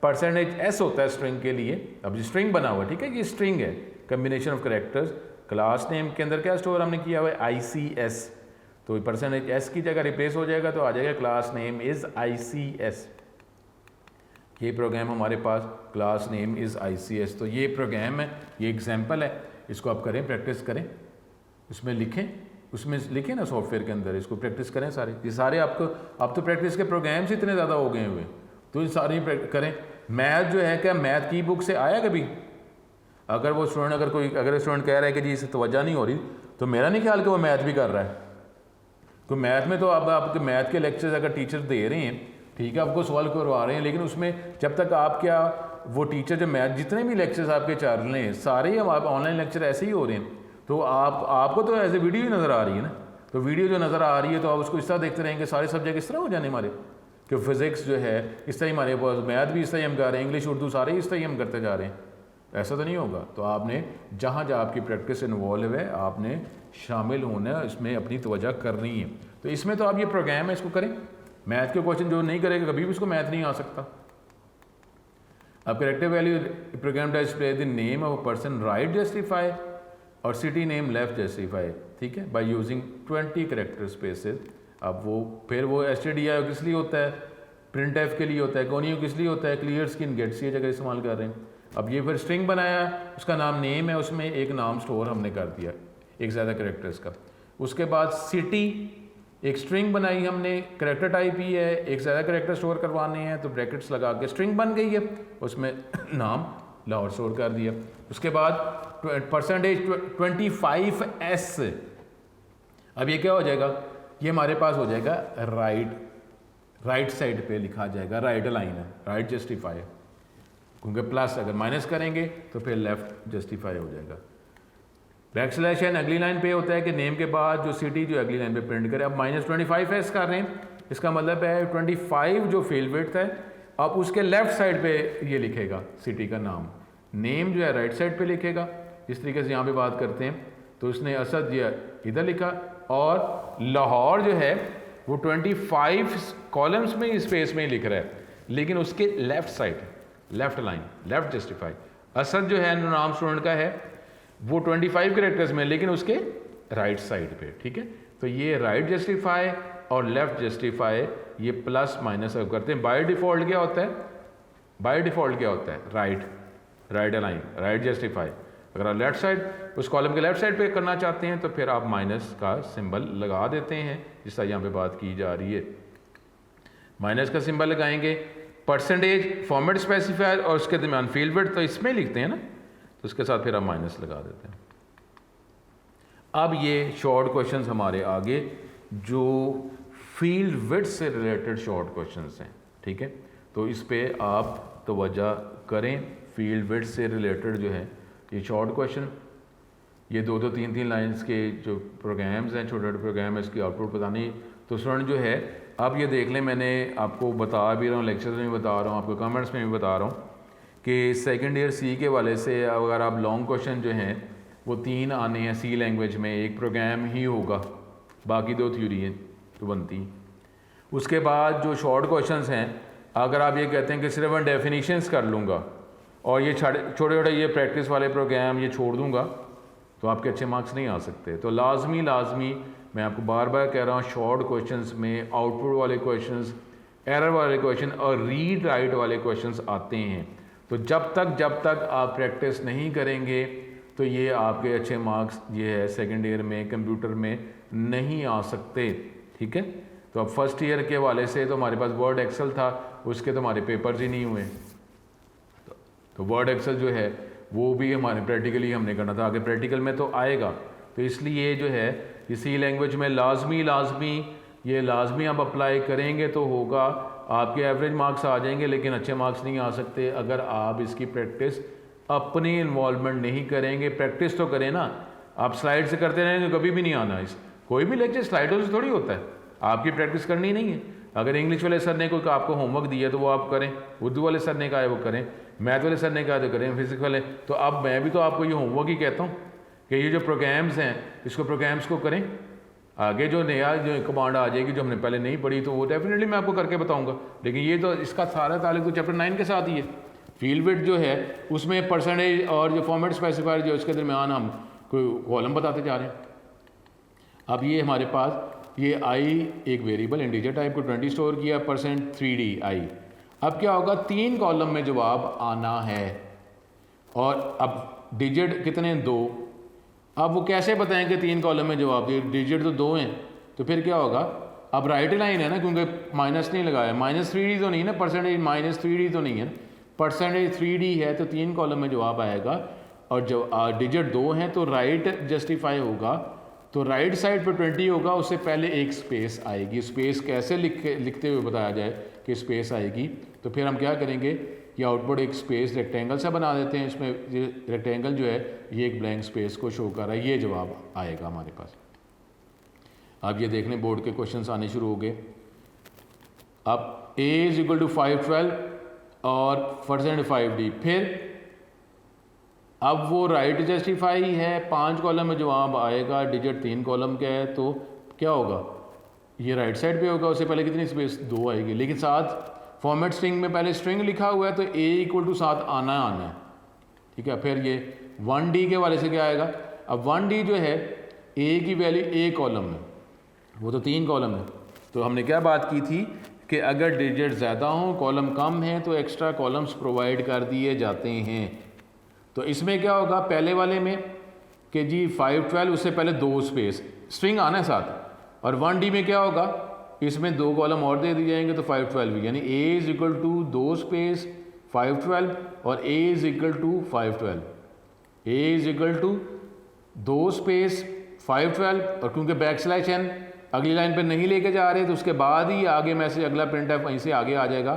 %S होता है स्ट्रिंग के लिए। अब ये स्ट्रिंग बना हुआ है, ठीक है, ये स्ट्रिंग है, combination of characters. Class name के अंदर क्या स्टोर हमने किया हुआ है? ICS। तो %S की जगह रिप्लेस हो जाएगा, तो आ जाएगा क्लास नेम इज ICS। ये प्रोग्राम हमारे पास क्लास नेम इज ICS। तो ये प्रोग्राम है, ये एग्जाम्पल है, इसको आप करें, प्रैक्टिस करें, उसमें लिखें, उसमें लिखें ना सॉफ्टवेयर के अंदर, इसको प्रैक्टिस करें सारे। ये सारे आपको अब तो प्रैक्टिस के प्रोग्राम्स इतने ज़्यादा हो गए हुए, तो ये सारे करें। मैथ जो है, क्या मैथ की बुक से आया कभी? अगर वो स्टूडेंट अगर स्टूडेंट कह रहा है कि जी इसे तवज्जो नहीं हो रही, तो मेरा नहीं ख्याल कि वो मैथ भी कर रहा है। तो मैथ में तो अब आपके मैथ के लेक्चर्स अगर टीचर दे रहे हैं, ठीक है, आपको सॉल्व करवा रहे हैं, लेकिन उसमें जब तक आप क्या वो टीचर जो मैथ जितने भी लेक्चर्स आपके चल रहे हैं, सारे हम आप ऑनलाइन लेक्चर ऐसे ही हो रहे हैं, तो आपको तो ऐसे वीडियो ही नज़र आ रही है ना। तो वीडियो जो नज़र आ रही है, तो आप उसको इस तरह देखते रहेंगे, सारे सब्जेक्ट इस तरह हो जाने हमारे, कि फिज़िक्स जो है इस तरह हमारे पास, मैथ भी इस तरह हम कर रहे हैं, इंग्लिश उर्दू सारे इस तरह हम करते जा रहे हैं। ऐसा तो नहीं होगा। तो आपने जहाँ जहाँ आपकी प्रैक्टिस इन्वॉल्व है, आपने शामिल होना है, इसमें अपनी तवज्जो करनी है। तो इसमें तो आप ये प्रोग्राम है, इसको करें। मैथ के क्वेश्चन जो नहीं करेगा कभी भी उसको मैथ नहीं आ सकता। अब character value program display the name of a person right justify और सिटी नेम लेफ्ट जस्टिफाई, ठीक है, बाय यूजिंग 20 करेक्टर स्पेसेस। अब वो फिर वो stdio किस लिए होता है, प्रिंट एफ के लिए होता है, कोनियो किस लिए होता है, क्लियर स्किन गेट सी जगह इस्तेमाल कर रहे हैं। अब ये फिर स्ट्रिंग बनाया, उसका नाम नेम है, उसमें एक नाम स्टोर हमने कर दिया एक ज़्यादा करेक्टर्स का। उसके बाद सिटी एक स्ट्रिंग बनाई हमने, करेक्टर टाइप ही है, एक ज़्यादा करेक्टर स्टोर करवाने हैं तो ब्रैकेट्स लगा के स्ट्रिंग बन गई है, उसमें नाम लाहौर स्टोर कर दिया। उसके बाद %25s, अब ये क्या हो जाएगा, ये हमारे पास हो जाएगा राइट साइड पे लिखा जाएगा, राइट लाइन है, राइट जस्टिफाई, क्योंकि प्लस अगर माइनस करेंगे तो फिर लेफ्ट जस्टिफाई हो जाएगा। बैकस्लैश अगली लाइन पे होता है कि नेम के बाद जो सिटी जो अगली लाइन पे प्रिंट करे। अब -25s कर रहे हैं, इसका मतलब है 25 जो फील्ड विड्थ है, अब उसके लेफ्ट साइड पे ये लिखेगा सिटी का नाम, नेम जो है राइट साइड पे लिखेगा। जिस तरीके से यहाँ पे बात करते हैं तो उसने असद ये इधर लिखा, और लाहौर जो है वो 25 कॉलम्स में स्पेस में लिख रहा है, लेकिन उसके left side, left line, left justify. Asad जो है नाम स्टूडेंट का है वो 25 करेक्टर्स में, लेकिन उसके राइट साइड पे, ठीक है। तो ये राइट जस्टिफाई और लेफ्ट जस्टिफाई ये प्लस माइनस अब करते हैं। बाय डिफ़ॉल्ट क्या होता है, बाय डिफ़ॉल्ट क्या होता है, राइट अलाइन, राइट जस्टिफाई। अगर आप लेफ्ट साइड उस कॉलम के लेफ्ट साइड पे करना चाहते हैं तो फिर आप माइनस का सिंबल लगा देते हैं, जिस तरह यहाँ पे बात की जा रही है। माइनस का सिंबल लगाएंगे, परसेंटेज फॉर्मेट स्पेसिफायर और उसके दरमियान फील्ड विड्थ तो इसमें लिखते हैं ना, तो उसके साथ फिर आप माइनस लगा देते हैं। अब ये शॉर्ट क्वेश्चंस हमारे आगे जो फील्ड विड्थ से रिलेटेड शॉर्ट क्वेश्चंस हैं, ठीक है। तो इस पे आप तवज्जो करें, फील्ड विड्थ से रिलेटेड जो है ये शॉर्ट क्वेश्चन, ये 2-2, 3-3 लाइंस के जो प्रोग्राम्स हैं, छोटे छोटे प्रोग्राम है, इसकी आउटपुट पता नहीं। तो स्टूडेंट जो है अब ये देख लें, मैंने आपको बता भी रहा हूँ, लेक्चर में भी बता रहा हूँ, आपको कमेंट्स में भी बता रहा हूँ कि सेकंड ईयर सी के वाले से अगर आप लॉन्ग क्वेश्चन जो हैं वो 3 आने हैं सी लैंग्वेज में, एक प्रोग्राम ही होगा, बाकी 2 थ्योरी हैं तो बनती। उसके बाद जो शॉर्ट क्वेश्चंस हैं, अगर आप ये कहते हैं कि सिर्फ मैं डेफिनेशंस कर लूँगा और ये छोटे छोटे ये प्रैक्टिस वाले प्रोग्राम ये छोड़ दूँगा तो आपके अच्छे मार्क्स नहीं आ सकते। तो लाजमी मैं आपको बार बार कह रहा हूँ, शॉर्ट क्वेश्चंस में आउटपुट वाले क्वेश्चंस, एरर वाले क्वेश्चन और रीड राइट वाले क्वेश्चंस आते हैं। तो जब तक आप प्रैक्टिस नहीं करेंगे तो ये आपके अच्छे मार्क्स ये है सेकेंड ईयर में कंप्यूटर में नहीं आ सकते, ठीक है। तो अब फर्स्ट ईयर के वाले से तो हमारे पास वर्ड एक्सेल था, उसके तो हमारे पेपर्स ही नहीं हुए। तो वर्ड एक्सेल जो है वो भी हमारे प्रैक्टिकली हमने करना था, आगे प्रैक्टिकल में तो आएगा। तो इसलिए जो है इसी लैंग्वेज में लाजमी आप अप्लाई करेंगे तो होगा, आपके एवरेज मार्क्स आ जाएंगे लेकिन अच्छे मार्क्स नहीं आ सकते अगर आप इसकी प्रैक्टिस अपनी इन्वॉल्वमेंट नहीं करेंगे। प्रैक्टिस तो करें ना, आप स्लाइड से करते रहेंगे तो कभी भी नहीं आना। इस कोई भी लेक्चर स्लाइडों से थोड़ी होता है, आपकी प्रैक्टिस करनी नहीं है। अगर इंग्लिश वाले सर ने कोई आपको होमवर्क दिया तो वो आप करें, उर्दू वाले सर ने कहा है वो करें, मैथ वाले सर ने कहा तो करें, फिजिक्स वाले। तो अब मैं भी तो आपको ये होमवर्क ही कहता हूँ कि ये जो प्रोग्राम्स हैं इसको प्रोग्राम्स को करें। आगे जो नया जो कमांड आ जाएगी जो हमने पहले नहीं पढ़ी तो वो डेफिनेटली मैं आपको करके बताऊंगा, लेकिन ये तो इसका सारा ताल्लुक तो चैप्टर 9 के साथ ही है। फील्ड विड्थ जो है उसमें परसेंटेज और जो फॉर्मेट स्पेसिफायर जो उसके दरमियान हम कोई कॉलम बताते जा रहे हैं। अब ये हमारे पास ये आई एक वेरिएबल इंटीजर टाइप को 20 स्टोर किया, %3d आई। अब क्या होगा, 3 कॉलम में जवाब आना है और अब डिजिट कितने 2। अब वो कैसे बताएं कि 3 कॉलम में जवाब दिए, डिजिट तो 2 हैं, तो फिर क्या होगा, अब राइट लाइन है ना क्योंकि माइनस नहीं लगाया, -3d तो नहीं ना, परसेंटेज -3d तो नहीं है, %3d है तो 3 कॉलम में जवाब आएगा। और जब डिजिट 2 हैं तो राइट जस्टिफाई होगा, तो राइट साइड पर 20 होगा, उससे पहले एक स्पेस आएगी। स्पेस कैसे लिखते हुए बताया जाए कि स्पेस आएगी, तो फिर हम क्या करेंगे, ये आउटपुट एक स्पेस रेक्टेंगल से बना देते हैं, इसमें रेक्टेंगल जो है ये एक ब्लैंक स्पेस को शो कर रहा है, ये जवाब आएगा हमारे पास। अब ये देख लें बोर्ड के क्वेश्चंस आने शुरू हो गए। अब a = 512 और %5d, फिर अब वो राइट जस्टिफाई है, 5 कॉलम में जवाब आएगा, डिजिट 3 कॉलम का है, तो क्या होगा, ये राइट साइड पे होगा। उससे पहले कितनी स्पेस, 2 आएगी, लेकिन साथ फॉर्मेट स्ट्रिंग में पहले स्ट्रिंग लिखा हुआ है तो a इक्वल टू 7 आना है, ठीक है। फिर ये 1d के वाले से क्या आएगा, अब 1d जो है a की वैल्यू a कॉलम में, वो तो 3 कॉलम है, तो हमने क्या बात की थी कि अगर डिजिट ज़्यादा हों, कॉलम कम हैं, तो एक्स्ट्रा कॉलम्स प्रोवाइड कर दिए जाते हैं। तो इसमें क्या होगा, पहले वाले में कि जी 512, उससे पहले 2 स्पेस स्ट्रिंग आना है साथ, और 1d में क्या होगा, इसमें 2 कॉलम और दे दिए जाएंगे तो 512, यानी a is equal to 2 space 512 और a is equal to 512, a is equal to 2 space 512, और क्योंकि बैक स्लैश n अगली लाइन पे नहीं लेके जा रहे तो उसके बाद ही आगे मैसेज अगला प्रिंट है वहीं से आगे आ जाएगा,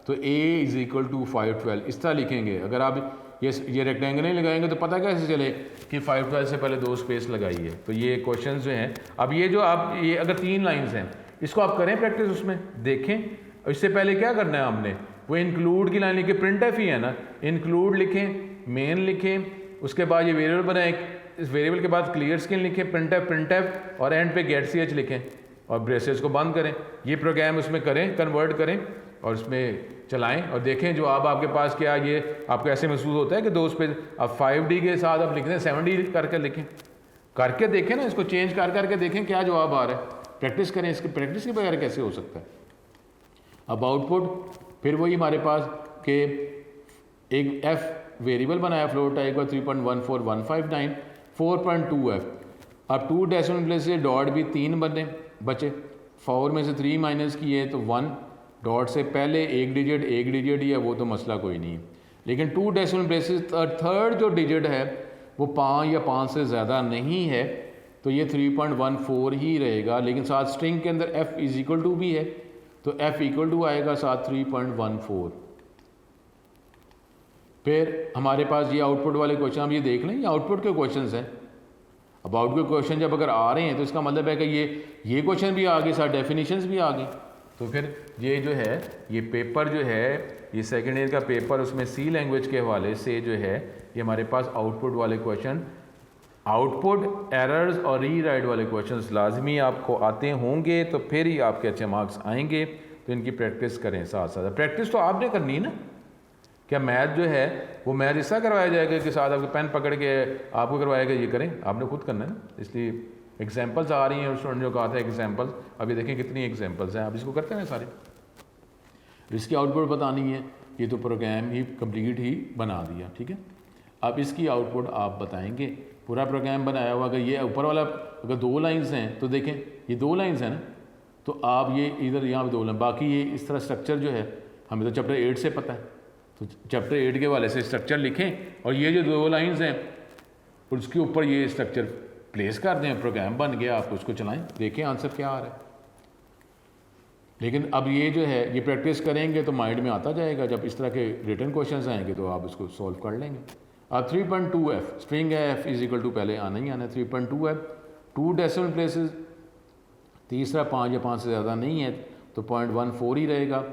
तो a इज इक्वल टू 512 इस तरह लिखेंगे। अगर आप ये रेक्टेंगल नहीं लगाएंगे तो पता कैसे चले कि 512 से पहले 2 स्पेस लगाई है। तो ये क्वेश्चन जो हैं, अब ये जो आप ये अगर 3 लाइंस हैं, इसको आप करें प्रैक्टिस, उसमें देखें। और इससे पहले क्या करना है हमने, वो इंक्लूड की लाइन लिखे, प्रिंट एफ ही है ना, इंक्लूड लिखें, मेन लिखें, उसके बाद ये वेरिएबल बनाए, इस वेरिएबल के बाद क्लियर स्किन लिखें, प्रिंट एफ और एंड पे गेट ch लिखें और ब्रेसेस को बंद करें। ये प्रोग्राम उसमें करें, कन्वर्ट करें और उसमें चलाएं और देखें जो अब आपके पास क्या, ये आपको ऐसे महसूस होता है कि 2 स्पेस, अब 5d के साथ आप लिखते हैं 7d करके लिखें, करके देखें ना, इसको चेंज कर करके देखें क्या जवाब आ रहा है, प्रैक्टिस करें। इसकी प्रैक्टिस के बगैर कैसे हो सकता है। अब आउटपुट फिर वही हमारे पास कि एक f वेरिएबल बनाया फ्लोट टाइप का 3.14159 4.2f, अब 2 डेसिमल प्लेस से डॉट भी 3 बचे, 4 में से 3 माइनस किए तो 1, डॉट से पहले एक डिजिट ही है, वो तो मसला कोई नहीं है, लेकिन 2 डेसिमल प्लेसेस थर्ड जो डिजिट है वो 5 या 5 से ज़्यादा नहीं है, तो ये 3.14 ही रहेगा, लेकिन साथ स्ट्रिंग के अंदर f इज इक्वल टू भी है, तो f इक्वल टू आएगा साथ 3.14। फिर हमारे पास ये आउटपुट वाले क्वेश्चन, आप ये देख लें, ये आउटपुट के क्वेश्चन हैं। अब आउटपुट क्वेश्चन जब अगर आ रहे हैं तो इसका मतलब है कि ये क्वेश्चन भी आ गए, साथ डेफिनेशंस भी आ गई। तो फिर ये जो है, ये पेपर जो है, ये सेकेंड ईयर का पेपर, उसमें सी लैंग्वेज के हवाले से जो है ये हमारे पास आउटपुट वाले क्वेश्चन, आउटपुट एरर्स और री राइट वाले क्वेश्चंस लाजमी आपको आते होंगे, तो फिर ही आपके अच्छे मार्क्स आएंगे। तो इनकी प्रैक्टिस करें साथ साथ। प्रैक्टिस तो आपने करनी है ना, क्या मैथ जो है वो मैथ इसका करवाया जाएगा कि साथ आपके पेन पकड़ के आपको करवाएगा, ये करें, आपने खुद करना है ना। इसलिए एग्जाम्पल्स आ रही हैं, स्टूडेंट जो कहा था एग्जाम्पल्स, अभी देखें कितनी एग्जाम्पल्स हैं, आप इसको करते हैं सारे। इसकी आउटपुट बतानी है, ये तो प्रोग्राम ही कंप्लीट ही बना दिया, ठीक है। अब इसकी आउटपुट आप बताएंगे, पूरा प्रोग्राम बनाया हुआ। अगर ये ऊपर वाला अगर 2 लाइंस हैं तो देखें ये 2 लाइंस हैं ना, तो आप ये इधर यहाँ पे 2 लाइन, बाकी ये इस तरह स्ट्रक्चर जो है हमें तो चैप्टर 8 से पता है, तो चैप्टर 8 के वाले से स्ट्रक्चर लिखें और ये जो 2 लाइंस हैं उसके ऊपर ये स्ट्रक्चर प्लेस कर दें, प्रोग्राम बन गया, आप उसको चलाएं, देखें आंसर क्या आ रहा है। लेकिन अब ये जो है ये प्रैक्टिस करेंगे तो माइंड में आता जाएगा, जब इस तरह के रिटन क्वेश्चंस आएंगे तो आप उसको सॉल्व कर लेंगे। अब 3.2f स्ट्रिंग है, f इज इक्वल टू पहले आना ही आना है, 3.2f 2 डेसिमल प्लेसेस, तीसरा 5 या 5 से ज़्यादा नहीं है तो 0.14 ही रहेगा,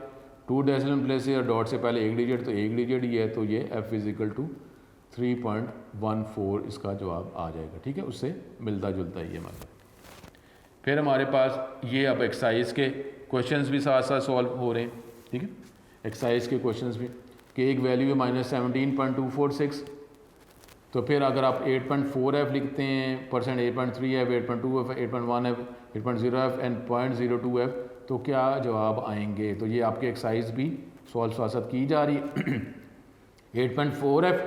2 डेसिमल प्लेसेस और डॉट से पहले एक डिजिट तो एक डिजिट ही है, तो ये f इज इक्वल टू 3.14 इसका जवाब आ जाएगा, ठीक है। उससे मिलता जुलता ही है मतलब। फिर हमारे पास ये अब एक्सरसाइज के क्वेश्चंस भी साथ साथ सॉल्व हो रहे हैं, ठीक है। एक्सरसाइज के क्वेश्चंस भी कि एक वैल्यू है -17.246, तो फिर अगर आप 8.4f लिखते हैं, percent 8.3f, 8.2f, 8.1f, 8.0f and 0.02f, तो क्या जवाब आएंगे। तो ये आपकी एक्सरसाइज भी सॉल्व साथ साथ की जा रही है। 8.4f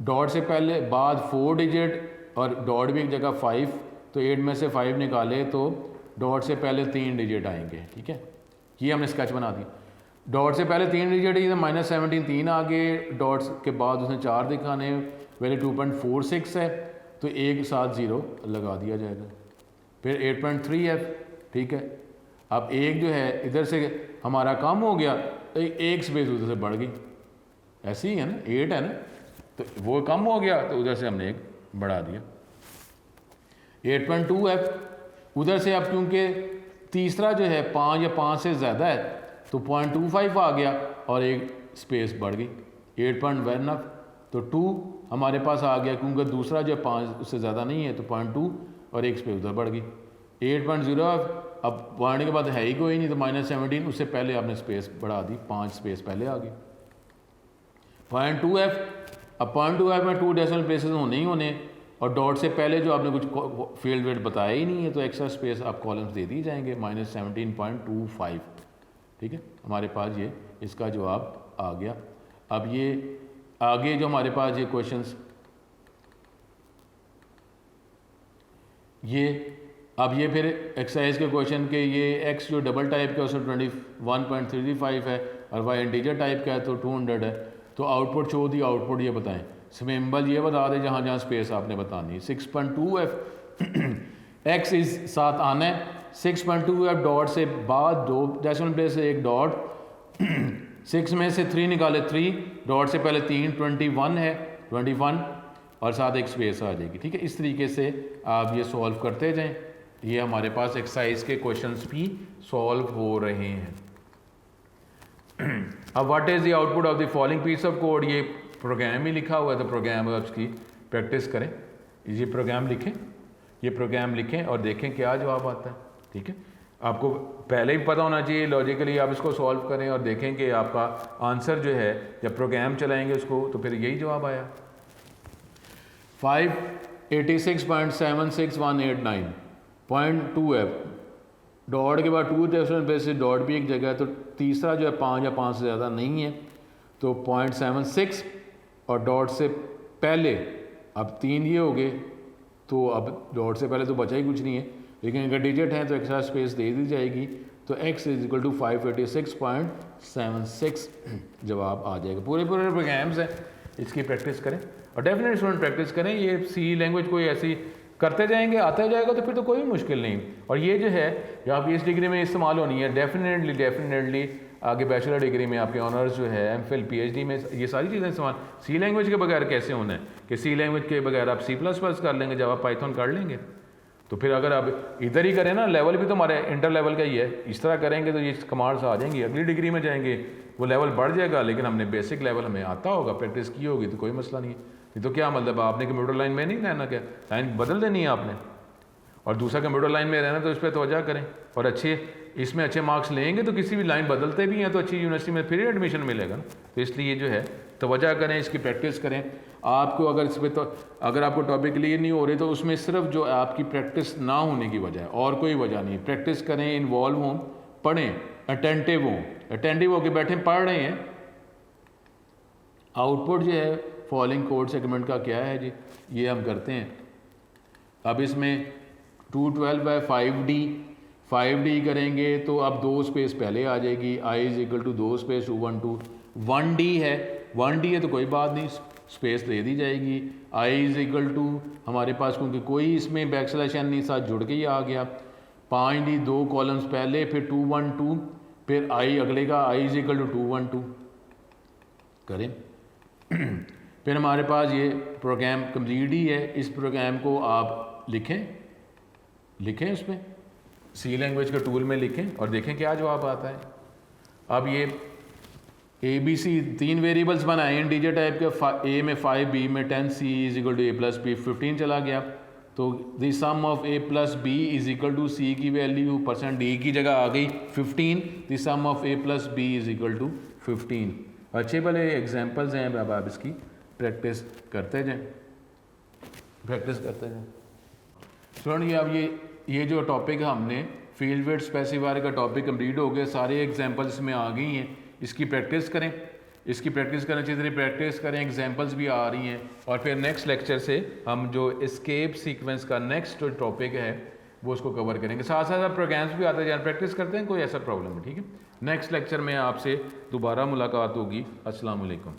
डॉट से पहले बाद 4 डिजिट और डॉट भी एक जगह 5, तो 8 में से 5 निकाले तो डॉट से पहले 3 डिजिट आएंगे, ठीक है। ये हमने स्केच बना दी, डॉट से पहले 3 डिजिट ही, -17 3 आगे, डॉट्स के बाद उसने 4 दिखाने, वैल्यू 2.46 है तो एक साथ 0 लगा दिया जाएगा। फिर 8.3f, ठीक है। अब एक जो है इधर से हमारा कम हो गया तो एक स्पेस उधर से बढ़ गई, ऐसे ही है ना, 8 है ना, तो वो कम हो गया तो उधर से हमने एक बढ़ा दिया। 8.2f उधर से, अब क्योंकि तीसरा जो है 5 या 5 से ज़्यादा है तो 0.25 आ गया और एक स्पेस बढ़ गई। 8.1f तो 2 हमारे पास आ गया, क्योंकि दूसरा जो 5 उससे ज़्यादा नहीं है, तो 0.2 और एक स्पेस उधर बढ़ गई। 8.0 अब बढ़ने के बाद है ही कोई नहीं, तो -17 उससे पहले आपने स्पेस बढ़ा दी, 5 स्पेस पहले आ गई। 0.2f, अब 0.2f में 2 डेसिमल प्लेसेस होने ही होने, और डॉट से पहले जो आपने कुछ फील्ड वेट बताया ही नहीं है, तो एक्स्ट्रा स्पेस आप कॉलम्स दे दी जाएंगे, -17.25। ठीक है, हमारे पास ये इसका जवाब आ गया। अब ये आगे जो हमारे पास ये क्वेश्चंस, ये अब ये फिर एक्सरसाइज के क्वेश्चन के, ये x जो डबल टाइप का उसमें 21.335 है, और y इंटीजर टाइप का है तो 200 है। तो आउटपुट शो दी, आउटपुट ये बताएं, सिंबल ये बता दें जहाँ जहाँ स्पेस आपने बतानी है। 6.2f x इस साथ आना है, 6.2f डॉट से बाद 2 डेसिमल प्लेस से एक डॉट, 6 में से 3 निकाले 3, डॉट से पहले 3, 21 है 21, और साथ एक स्पेस आ जाएगी। ठीक है, इस तरीके से आप ये सॉल्व करते जाएं। ये हमारे पास एक्सरसाइज के क्वेश्चंस भी सॉल्व हो रहे हैं। अब what is the output of the following piece of code, ये प्रोग्राम ही लिखा हुआ है, तो प्रोग्राम आप इसकी प्रैक्टिस करें। ये प्रोग्राम लिखें, ये प्रोग्राम लिखें और देखें क्या जवाब आता है। ठीक है, आपको पहले ही पता होना चाहिए, लॉजिकली आप इसको सॉल्व करें और देखें कि आपका आंसर जो है, जब प्रोग्राम चलाएंगे उसको तो फिर यही जवाब आया। 586.76189.2f, डॉट के बाद 2 डेसिमल प्लेस से डॉट भी एक जगह है, तो तीसरा जो है 5 या 5 से ज़्यादा नहीं है, तो 0.76 और डॉट से पहले अब 3 ये हो गए, तो अब डॉट से पहले तो बचा ही कुछ नहीं है, लेकिन अगर डिजिट है तो एक्स्ट्रा स्पेस दे दी जाएगी, तो x इज इक्वल टू 586.76 जवाब आ जाएगा। पूरे प्रोग्राम्स हैं, इसकी प्रैक्टिस करें और डेफिनेटली स्टूडेंट प्रैक्टिस करें। ये सी लैंग्वेज कोई ऐसी करते जाएंगे, आता जाएगा, तो फिर तो कोई मुश्किल नहीं। और ये जो है ये आपकी इस डिग्री में इस्तेमाल होनी है डेफिनेटली आगे बैचलर डिग्री में आपके ऑनर्स जो है, एमफिल, पीएचडी में ये सारी चीज़ें इस्तेमाल। सी लैंग्वेज के बगैर कैसे होना है कि सी लैंग्वेज के बगैर आप C++ कर लेंगे, जावा पाइथन कर लेंगे, तो फिर अगर आप इधर ही करें ना, लेवल भी तो हमारे इंटर लेवल का ही है, इस तरह करेंगे तो ये कमांड्स आ जाएंगी। अगली डिग्री में जाएंगे वो लेवल बढ़ जाएगा, लेकिन हमने बेसिक लेवल हमें आता होगा, प्रैक्टिस की होगी, तो कोई मसला नहीं है। ये तो क्या मतलब आपने कंप्यूटर लाइन में नहीं रहना, क्या लाइन बदल देनी है आपने, और दूसरा कंप्यूटर लाइन में रहना, तो इस पर तवज्जो करें और इसमें अच्छे मार्क्स लेंगे तो किसी भी लाइन बदलते भी हैं तो अच्छी यूनिवर्सिटी में फिर एडमिशन मिलेगा ना। तो इसलिए जो है तवज्जो करें, इसकी प्रैक्टिस करें। आपको अगर इस पर तो अगर आपको टॉपिक क्लियर नहीं हो रही, तो उसमें सिर्फ जो आपकी प्रैक्टिस ना होने की वजह है, और कोई वजह नहीं। प्रैक्टिस करें, इन्वॉल्व हों, पढ़ें, अटेंटिव होकर बैठें, पढ़ रहे हैं। आउटपुट जो है फॉलोइंग कोड सेगमेंट का क्या है जी, ये हम करते हैं। अब इसमें 212 है, 5D करेंगे तो अब 2 स्पेस पहले आ जाएगी, i is equal to 2 space 212। 1D है तो कोई बात नहीं, स्पेस दे दी जाएगी। i इज इक्वल टू हमारे पास, क्योंकि कोई इसमें बैकस्लैश नहीं, साथ जुड़ के ही आ गया। 5D 2 कॉलम्स पहले, फिर 212, फिर i अगले का, i इज इक्वल टू 212 करें। फिर हमारे पास ये प्रोग्राम कंप्लीट ही है। इस प्रोग्राम को आप लिखें उस पर सी लैंग्वेज के टूल में लिखें और देखें क्या जवाब आता है। अब ये ABC 3 वेरिएबल्स बनाए इंटीजर टाइप के, A में 5, B में 10, C is equal to A plus B 15 चला गया, तो the sum of A plus B is equal to C की वैल्यू %D की जगह आ गई 15, the sum of A plus B is equal to 15। अच्छे भले एग्जाम्पल्स हैं, अब आप इसकी प्रैक्टिस करते जाएं। स्टूडेंट अब ये जो टॉपिक है, हमने फील्ड वेट स्पेसिफायर का टॉपिक कंप्लीट हो गया, सारे एग्जांपल्स में आ गई हैं। इसकी प्रैक्टिस करें, अच्छी तरह प्रैक्टिस करें, एग्जांपल्स भी आ रही हैं। और फिर नेक्स्ट लेक्चर से हम जो एस्केप सीक्वेंस का नेक्स्ट जो टॉपिक है वो उसको कवर करेंगे। साथ साथ प्रोग्राम्स भी आते जाए, प्रैक्टिस करते हैं, कोई ऐसा प्रॉब्लम है। ठीक है, नेक्स्ट लेक्चर में आपसे दोबारा मुलाकात होगी। अस्सलाम वालेकुम।